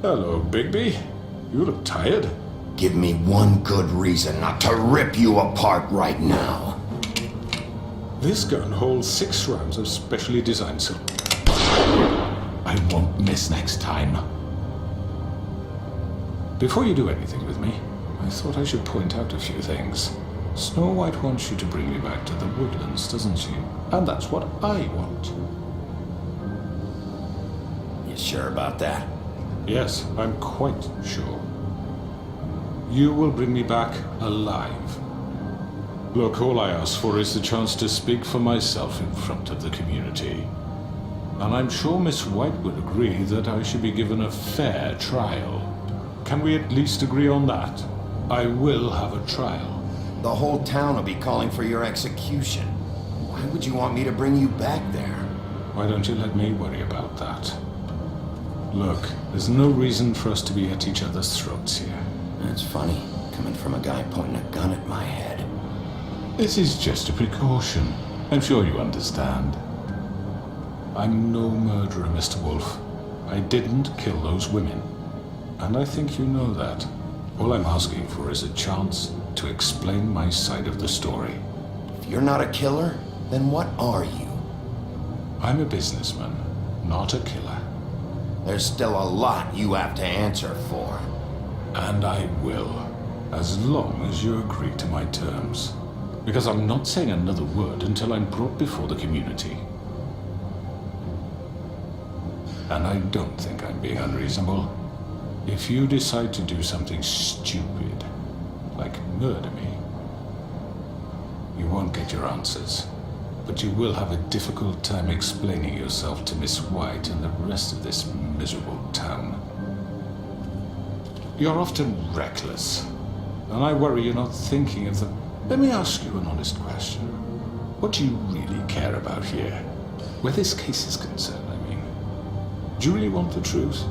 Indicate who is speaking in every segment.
Speaker 1: Hello, Bigby. You look tired.
Speaker 2: Give me one good reason not to rip you apart right now.
Speaker 1: This gun holds 6 rounds of specially designed silver. I won't miss next time. Before you do anything with me, I thought I should point out a few things. Snow White wants you to bring me back to the woodlands, doesn't she? And that's what I want.
Speaker 2: You sure about that?
Speaker 1: Yes, I'm quite sure. You will bring me back alive. Look, all I ask for is the chance to speak for myself in front of the community. And I'm sure Miss White would agree that I should be given a fair trial. Can we at least agree on that? I will have a trial.
Speaker 2: The whole town will be calling for your execution. Why would you want me to bring you back there?
Speaker 1: Why don't you let me worry about that? Look, there's no reason for us to be at each other's throats here.
Speaker 2: That's funny, coming from a guy pointing a gun at my head.
Speaker 1: This is just a precaution. I'm sure you understand. I'm no murderer, Mr. Wolf. I didn't kill those women. And I think you know that. All I'm asking for is a chance to explain my side of the story.
Speaker 2: If you're not a killer, then what are you?
Speaker 1: I'm a businessman, not a killer.
Speaker 2: There's still a lot you have to answer for.
Speaker 1: And I will, as long as you agree to my terms. Because I'm not saying another word until I'm brought before the community. And I don't think I'm being unreasonable. If you decide to do something stupid, like murder me, you won't get your answers. But you will have a difficult time explaining yourself to Miss White and the rest of this miserable town. You're often reckless, and I worry you're not thinking of the... Let me ask you an honest question. What do you really care about here? Where this case is concerned, I mean. Do you really want the truth?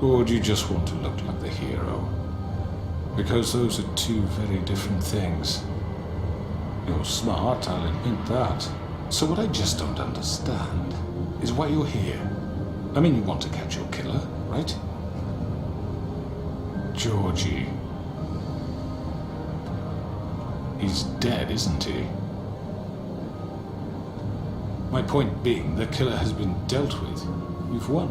Speaker 1: Or do you just want to look like the hero? Because those are 2 very different things. You're smart, I'll admit that. So what I just don't understand is why you're here. I mean, you want to catch your killer, right? Georgie. He's dead, isn't he? My point being, the killer has been dealt with. You've won.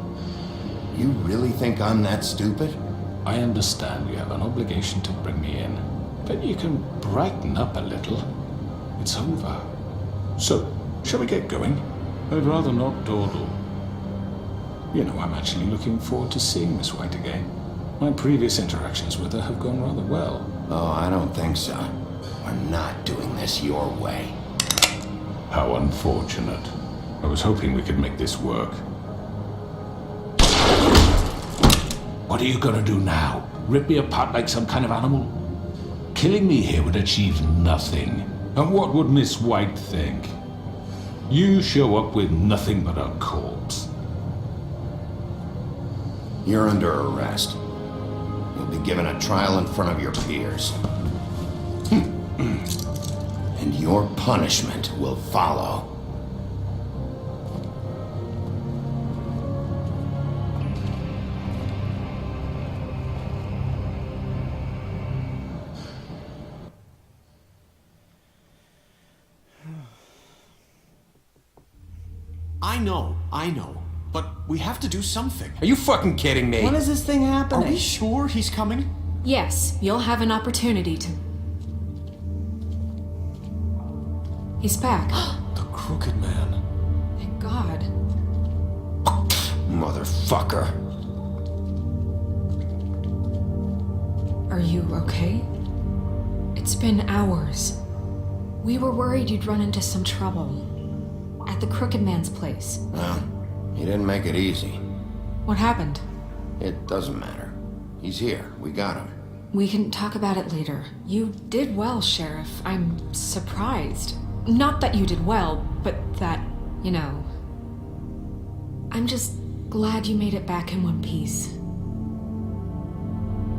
Speaker 2: You really think I'm that stupid?
Speaker 1: I understand you have an obligation to bring me in, but you can brighten up a little. It's over. So, shall we get going? I'd rather not dawdle. You know, I'm actually looking forward to seeing Miss White again. My previous interactions with her have gone rather well.
Speaker 2: Oh, I don't think so. We're not doing this your way.
Speaker 1: How unfortunate. I was hoping we could make this work. What are you gonna do now? Rip me apart like some kind of animal? Killing me here would achieve nothing. And what would Miss White think? You show up with nothing but a corpse.
Speaker 2: You're under arrest. You'll be given a trial in front of your peers. And your punishment will follow.
Speaker 3: I know. But we have to do something.
Speaker 2: Are you fucking kidding me?
Speaker 4: When is this thing
Speaker 3: Are
Speaker 4: happening?
Speaker 3: we sure he's coming?
Speaker 5: Yes, you'll have an opportunity to... He's back.
Speaker 1: The Crooked Man.
Speaker 5: Thank God.
Speaker 2: Motherfucker.
Speaker 5: Are you okay? It's been hours. We were worried you'd run into some trouble. At the Crooked Man's place.
Speaker 2: Well, he didn't make it easy.
Speaker 5: What happened?
Speaker 2: It doesn't matter. He's here. We got him.
Speaker 5: We can talk about it later. You did well, Sheriff. I'm surprised. Not that you did well, but that, you know... I'm just glad you made it back in one piece.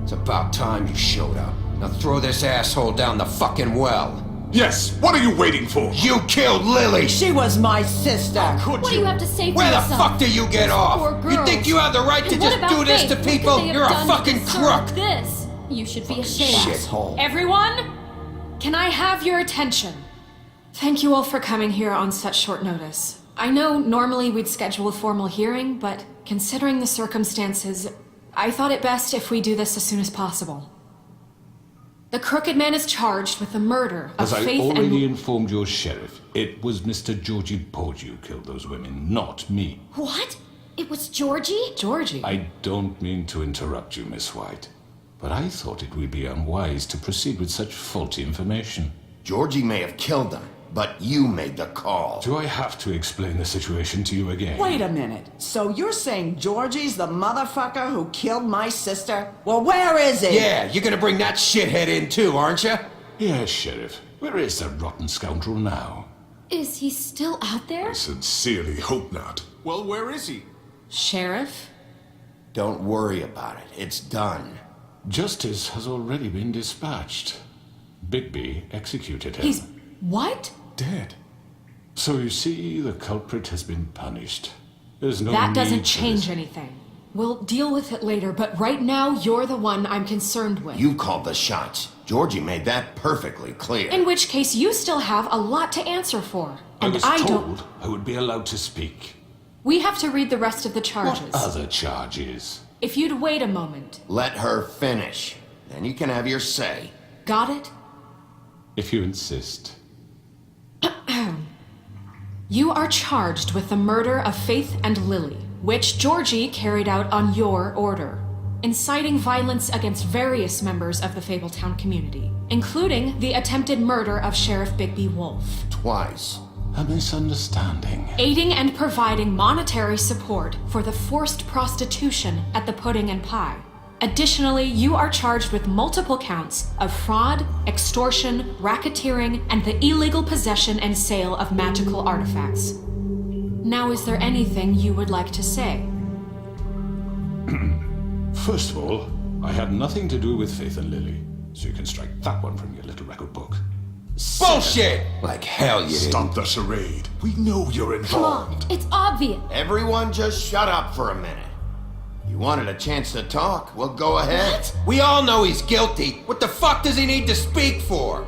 Speaker 2: It's about time you showed up. Now throw this asshole down the fucking well.
Speaker 1: Yes, what are you waiting for?
Speaker 2: You killed Lily!
Speaker 4: She was my sister.
Speaker 3: Could
Speaker 6: What do you have to say for
Speaker 2: Where the
Speaker 6: yourself?
Speaker 2: fuck do you get off?
Speaker 6: Poor
Speaker 2: You
Speaker 6: girls.
Speaker 2: think you have the right to
Speaker 6: And what
Speaker 2: just
Speaker 6: about
Speaker 2: do this
Speaker 6: Faith?
Speaker 2: to
Speaker 6: What could
Speaker 2: people?
Speaker 6: they have
Speaker 2: You're a
Speaker 6: done to
Speaker 2: fucking
Speaker 6: deserve
Speaker 2: crook!
Speaker 6: This. You should be ashamed.
Speaker 2: Shithole.
Speaker 5: Everyone, can I have your attention? Thank you all for coming here on such short notice. I know normally we'd schedule a formal hearing, but considering the circumstances, I thought it best if we do this as soon as possible. The Crooked Man is charged with the murder of
Speaker 1: As I
Speaker 5: Faith
Speaker 1: already
Speaker 5: and...
Speaker 1: informed your sheriff, it was Mr. Georgie Porge who killed those women, not me.
Speaker 6: What? It was Georgie?
Speaker 5: Georgie.
Speaker 1: I don't mean to interrupt you, Miss White, but I thought it would be unwise to proceed with such faulty information.
Speaker 2: Georgie may have killed them, but you made the call.
Speaker 1: Do I have to explain the situation to you again?
Speaker 4: Wait a minute. So you're saying Georgie's the motherfucker who killed my sister? Well, where is he?
Speaker 2: Yeah, you're gonna bring that shithead in too, aren't you?
Speaker 1: Yes, Sheriff. Where is the rotten scoundrel now?
Speaker 6: Is he still out there?
Speaker 1: Sincerely hope not.
Speaker 3: Well, where is he?
Speaker 5: Sheriff?
Speaker 2: Don't worry about it. It's done.
Speaker 1: Justice has already been dispatched. Bigby executed him.
Speaker 5: He's... what?
Speaker 1: dead. So you see, the culprit has been punished. There's no
Speaker 5: That
Speaker 1: need
Speaker 5: doesn't
Speaker 1: for
Speaker 5: change
Speaker 1: this.
Speaker 5: anything. We'll deal with it later, but right now you're the one I'm concerned with.
Speaker 2: You called the shots. Georgie made that perfectly clear.
Speaker 5: In which case you still have a lot to answer for.
Speaker 1: I
Speaker 5: And
Speaker 1: was
Speaker 5: I
Speaker 1: told
Speaker 5: don't...
Speaker 1: I would be allowed to speak.
Speaker 5: We have to read the rest of the charges.
Speaker 1: What other charges?
Speaker 5: If you'd wait a moment.
Speaker 2: Let her finish. Then you can have your say.
Speaker 5: Got it?
Speaker 1: If you insist.
Speaker 5: You are charged with the murder of Faith and Lily, which Georgie carried out on your order, inciting violence against various members of the Fabletown community, including the attempted murder of Sheriff Bigby Wolf,
Speaker 2: Twice.
Speaker 1: A misunderstanding.
Speaker 5: aiding and providing monetary support for the forced prostitution at the Pudding and Pie. Additionally, you are charged with multiple counts of fraud, extortion, racketeering, and the illegal possession and sale of magical artifacts. Now, is there anything you would like to say?
Speaker 1: First of all, I had nothing to do with Faith and Lily, so you can strike that one from your little record book.
Speaker 2: Bullshit! Like hell you didn't.
Speaker 7: Stop the charade. We know you're
Speaker 6: Come on,
Speaker 7: involved.
Speaker 6: it's obvious.
Speaker 2: Everyone just shut up for a minute. You wanted a chance to talk? Well, go ahead.
Speaker 6: What?
Speaker 2: We all know he's guilty. What the fuck does he need to speak for?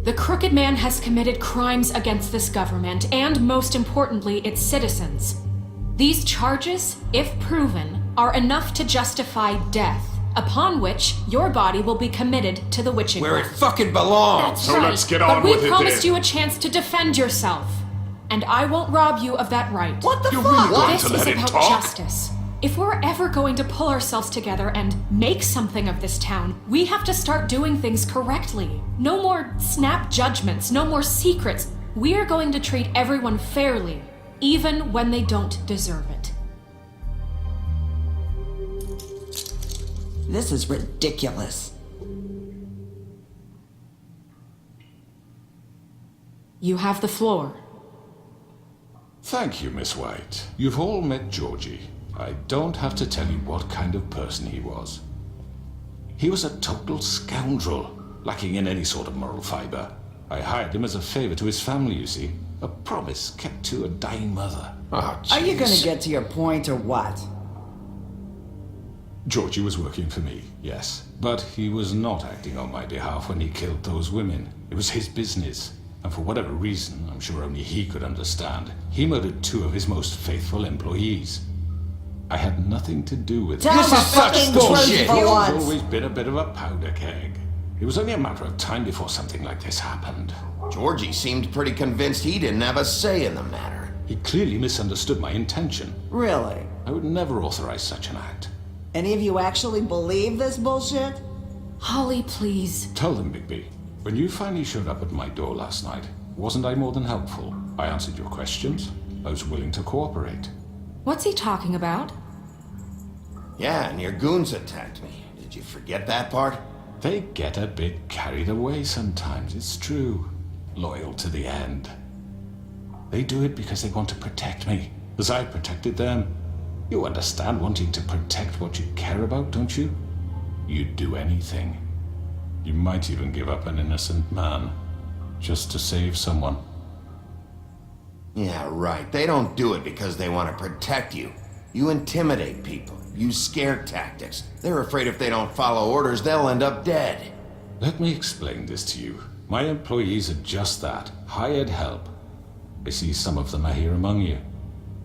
Speaker 5: The Crooked Man has committed crimes against this government and, most importantly, its citizens. These charges, if proven, are enough to justify death, upon which your body will be committed to the witching
Speaker 2: Where it
Speaker 5: rack.
Speaker 2: fucking belongs.
Speaker 6: That's
Speaker 7: So
Speaker 6: right.
Speaker 7: let's get
Speaker 5: But
Speaker 7: on
Speaker 5: we
Speaker 7: with it
Speaker 5: promised
Speaker 7: then.
Speaker 5: you a chance to defend yourself, and I won't rob you of that right.
Speaker 4: What the
Speaker 7: You're
Speaker 4: fuck?
Speaker 7: really going
Speaker 5: This
Speaker 7: to
Speaker 5: is
Speaker 7: let him
Speaker 5: about
Speaker 7: talk?
Speaker 5: justice. If we're ever going to pull ourselves together and make something of this town, we have to start doing things correctly. No more snap judgments, no more secrets. We are going to treat everyone fairly, even when they don't deserve it.
Speaker 4: This is ridiculous.
Speaker 5: You have the floor.
Speaker 1: Thank you, Miss White. You've all met Georgie. I don't have to tell you what kind of person he was. He was a total scoundrel, lacking in any sort of moral fiber. I hired him as a favor to his family, you see. A promise kept to a dying mother.
Speaker 2: Oh,
Speaker 4: Are you gonna
Speaker 2: jeez.
Speaker 4: get to your point or what?
Speaker 1: Georgie was working for me, yes. But he was not acting on my behalf when he killed those women. It was his business. And for whatever reason, I'm sure only he could understand, he murdered 2 of his most faithful employees. I had nothing to do with
Speaker 4: Tell
Speaker 1: it.
Speaker 2: This
Speaker 4: the
Speaker 2: is such
Speaker 4: fucking
Speaker 2: bullshit.
Speaker 4: truth for
Speaker 1: He's
Speaker 4: once.
Speaker 1: always been a bit of a powder keg. It was only a matter of time before something like this happened.
Speaker 2: Georgie seemed pretty convinced he didn't have a say in the matter.
Speaker 1: He clearly misunderstood my intention.
Speaker 4: Really?
Speaker 1: I would never authorize such an act.
Speaker 4: Any of you actually believe this bullshit?
Speaker 5: Holly, please.
Speaker 1: Tell them, Bigby. When you finally showed up at my door last night, wasn't I more than helpful? I answered your questions. I was willing to cooperate.
Speaker 5: What's he talking about?
Speaker 2: Yeah, and your goons attacked me. Did you forget that part?
Speaker 1: They get a bit carried away sometimes, it's true. Loyal to the end. They do it because they want to protect me, as I protected them. You understand wanting to protect what you care about, don't you? You'd do anything. You might even give up an innocent man. just to save someone.
Speaker 2: Yeah, right. They don't do it because they want to protect you. You intimidate people, use scare tactics. They're afraid if they don't follow orders, they'll end up dead.
Speaker 1: Let me explain this to you. My employees are just that, hired help. I see some of them are here among you.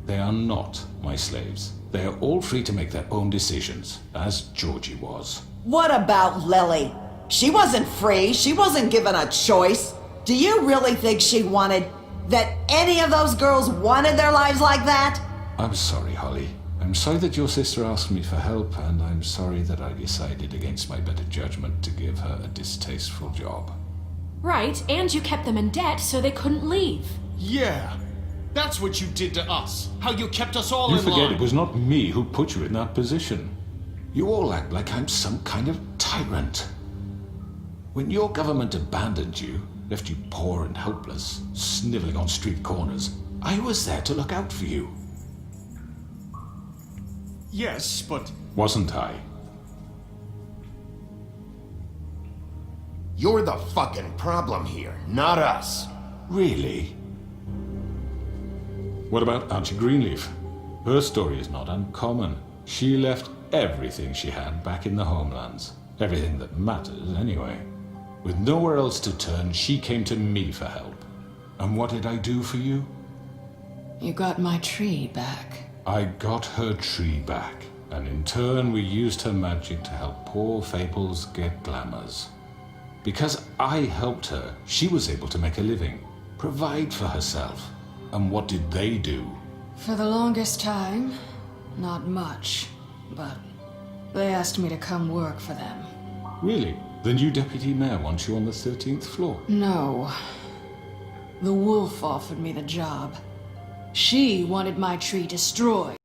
Speaker 1: They are not my slaves. They are all free to make their own decisions, as Georgie was.
Speaker 4: What about Lily? She wasn't free. She wasn't given a choice. Do you really think she wanted... that any of those girls wanted their lives like that?
Speaker 1: I'm sorry, Holly. I'm sorry that your sister asked me for help, and I'm sorry that I decided against my better judgment to give her a distasteful job.
Speaker 5: Right, and you kept them in debt so they couldn't leave.
Speaker 3: Yeah. That's what you did to us. How you kept us all
Speaker 1: You
Speaker 3: in
Speaker 1: forget
Speaker 3: line.
Speaker 1: it was not me who put you in that position. You all act like I'm some kind of tyrant. When your government abandoned you, left you poor and helpless, sniveling on street corners, I was there to look out for you.
Speaker 3: Yes, but...
Speaker 1: Wasn't I?
Speaker 2: You're the fucking problem here, not us.
Speaker 1: Really? What about Auntie Greenleaf? Her story is not uncommon. She left everything she had back in the homelands. Everything that matters, anyway. With nowhere else to turn, she came to me for help. And what did I do for you?
Speaker 8: You got my tree back.
Speaker 1: I got her tree back, and in turn we used her magic to help poor Fables get glamours. Because I helped her, she was able to make a living, provide for herself. And what did they do?
Speaker 8: For the longest time, not much. But they asked me to come work for them.
Speaker 1: Really? The new deputy mayor wants you on the 13th floor?
Speaker 8: No. The wolf offered me the job. She wanted my tree destroyed.